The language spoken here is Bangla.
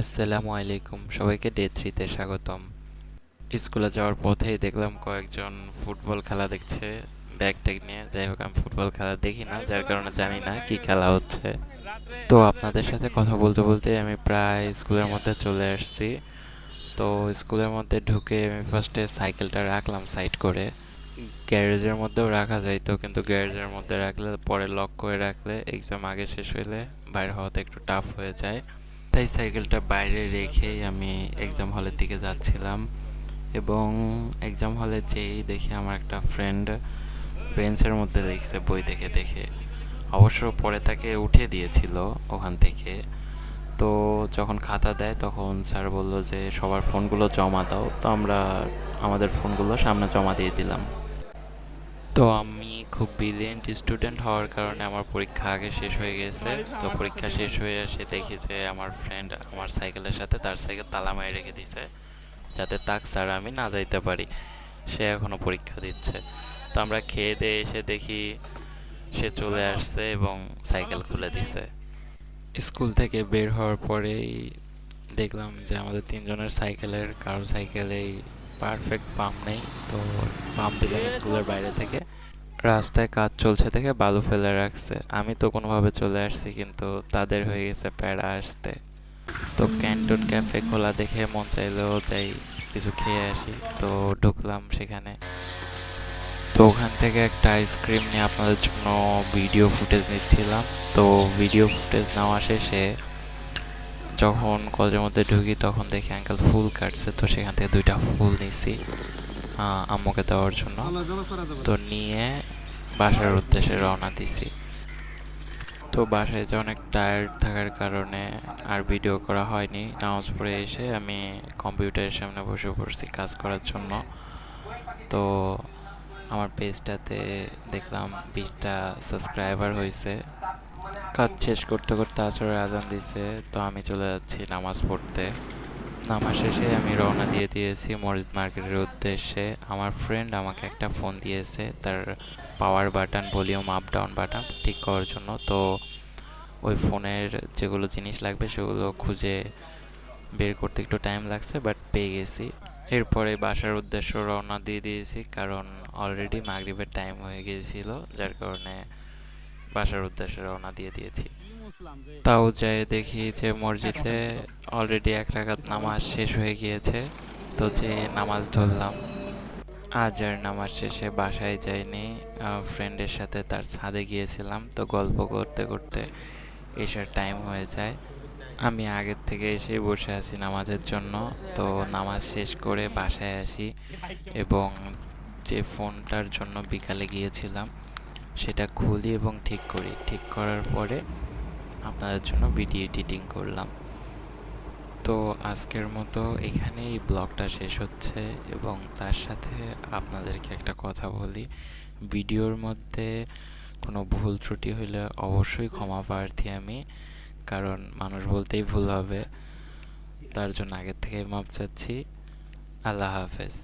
আসসালামু আলাইকুম, সবাইকে ডে 3 তে স্বাগতম। স্কুলে যাওয়ার পথেই দেখলাম কয়েকজন ফুটবল খেলা দেখছে ব্যাগ ট্যাগ নিয়ে। যাই হোক, আমি ফুটবল খেলা দেখি না, যার কারণে জানি না কি খেলা হচ্ছে। তো আপনাদের সাথে কথা বলতে বলতে আমি প্রায় স্কুলের মধ্যে চলে আসছি। তো স্কুলের মধ্যে ঢুকে আমি ফার্স্টে সাইকেলটা রাখলাম সাইড করে। গ্যারেজের মধ্যেও রাখা যাইতো, কিন্তু গ্যারেজের মধ্যে রাখলে পরে লক করে রাখলে এক্সাম আগে শেষ হইলে বাইরে হওয়াতে একটু টাফ হয়ে যায়। তাই সাইকেলটা বাইরে রেখেই আমি এক্সাম হলের দিকে যাচ্ছিলাম, এবং এক্সাম হলে যেই দেখি আমার একটা ফ্রেন্ড বেঞ্চের মধ্যে লিখছে বই দেখে দেখে। অবশ্য পরে তাকে উঠিয়ে দিয়েছিল ওখান থেকে। তো যখন খাতা দেয় তখন স্যার বলল যে সবার ফোনগুলো জমা দাও, তো আমরা আমাদের ফোনগুলো সামনে জমা দিয়ে দিলাম। তো আমি খুব ব্রিলিয়েন্ট স্টুডেন্ট হওয়ার কারণে আমার পরীক্ষা আগে শেষ হয়ে গেছে। তো পরীক্ষা শেষ হয়ে এসে দেখি যে আমার ফ্রেন্ড আমার সাইকেলের সাথে তার সাইকেল তালা মেরে রেখে দিছে, যাতে তাক ছাড়া আমি না যাইতে পারি। সে এখনও পরীক্ষা দিচ্ছে। তো আমরা খেয়ে দিয়ে এসে দেখি সে চলে আসছে এবং সাইকেল খুলে দিছে। স্কুল থেকে বের হওয়ার পরেই দেখলাম যে আমাদের তিনজনের সাইকেলের কারো সাইকেলেই পারফেক্ট পাম্প নেই। তো পাম্প দিলাম স্কুলের বাইরে থেকে। রাস্তায় কাজ চলছে দেখে বালু ফেলে রাখছে। আমি তো কোনোভাবে চলে আসছি, কিন্তু তাদের হয়ে গেছে প্যারা আসতে। তো ক্যান্টন ক্যাফে খোলা দেখে মন চাইলেও যাই কিছু খেয়ে আসি। তো ঢুকলাম সেখানে। তো ওখান থেকে একটা আইসক্রিম নিয়ে আপনাদের জন্য ভিডিও ফুটেজ নিচ্ছিলাম। তো ভিডিও ফুটেজ নেওয়া শেষে যখন কলেজের মধ্যে ঢুকি তখন দেখি আঙ্কেল ফুল কাটছে। তো সেখান থেকে 2টা ফুল নিছি আম্মুকে দেওয়ার জন্য। তো নিয়ে বাসার উদ্দেশ্যে রওনা দিছি। তো বাসায় যে অনেক টায়ার্ড থাকার কারণে আর ভিডিও করা হয়নি। নামাজ পড়ে এসে আমি কম্পিউটারের সামনে বসে পড়ছি কাজ করার জন্য। তো আমার পেজটাতে দেখলাম 20টা সাবস্ক্রাইবার হয়েছে। কাজ শেষ করতে করতে আসরের আজান দিছে। তো আমি চলে যাচ্ছি নামাজ পড়তে। নামাজ শেষে আমি রওনা দিয়ে দিয়েছি মসজিদ মার্কেটের উদ্দেশ্যে। আমার ফ্রেন্ড আমাকে একটা ফোন দিয়েছে তার power button, volume up down button ঠিক করার জন্য। তো ওই ফোনের যেগুলো জিনিস লাগবে সেগুলো খুঁজে বের করতে একটু টাইম লাগছে, বাট পেয়ে গেছি। এরপরে বাসার উদ্দেশ্য রওনা দিয়ে দিয়েছি, কারণ অলরেডি মাগরিবের টাইম হয়ে গিয়েছিল, যার কারণে বাসার উদ্দেশ্যে রওনা দিয়ে দিয়েছি। তাও যাই দেখি যে মসজিদে অলরেডি 1 রাকাত নামাজ শেষ হয়ে গিয়েছে। তো যে নামাজ ধরলাম। আজ আর নামাজ শেষে বাসায় যাইনি, ফ্রেন্ডের সাথে তার ছাদে গিয়েছিলাম। তো গল্প করতে করতে এসার টাইম হয়ে যায়। আমি আগের থেকে এসে বসে আছি নামাজের জন্য। তো নামাজ শেষ করে বাসায় আসি, এবং যে ফোনটার জন্য বিকালে গিয়েছিলাম সেটা খুলি এবং ঠিক করি। ঠিক করার পরে আপনাদের জন্য ভিডিও এডিটিং করলাম। তো আজকের মতো এখানেই ব্লগটা শেষ হচ্ছে, এবং তার সাথে আপনাদেরকে একটা কথা বলি। ভিডিওর মধ্যে কোনো ভুল ত্রুটি হলে অবশ্যই ক্ষমা প্রার্থী আমি, কারণ মানুষ বলতেই ভুল হবে। তার জন্য আগের থেকেই মাপ চাচ্ছি। আল্লাহ হাফেজ।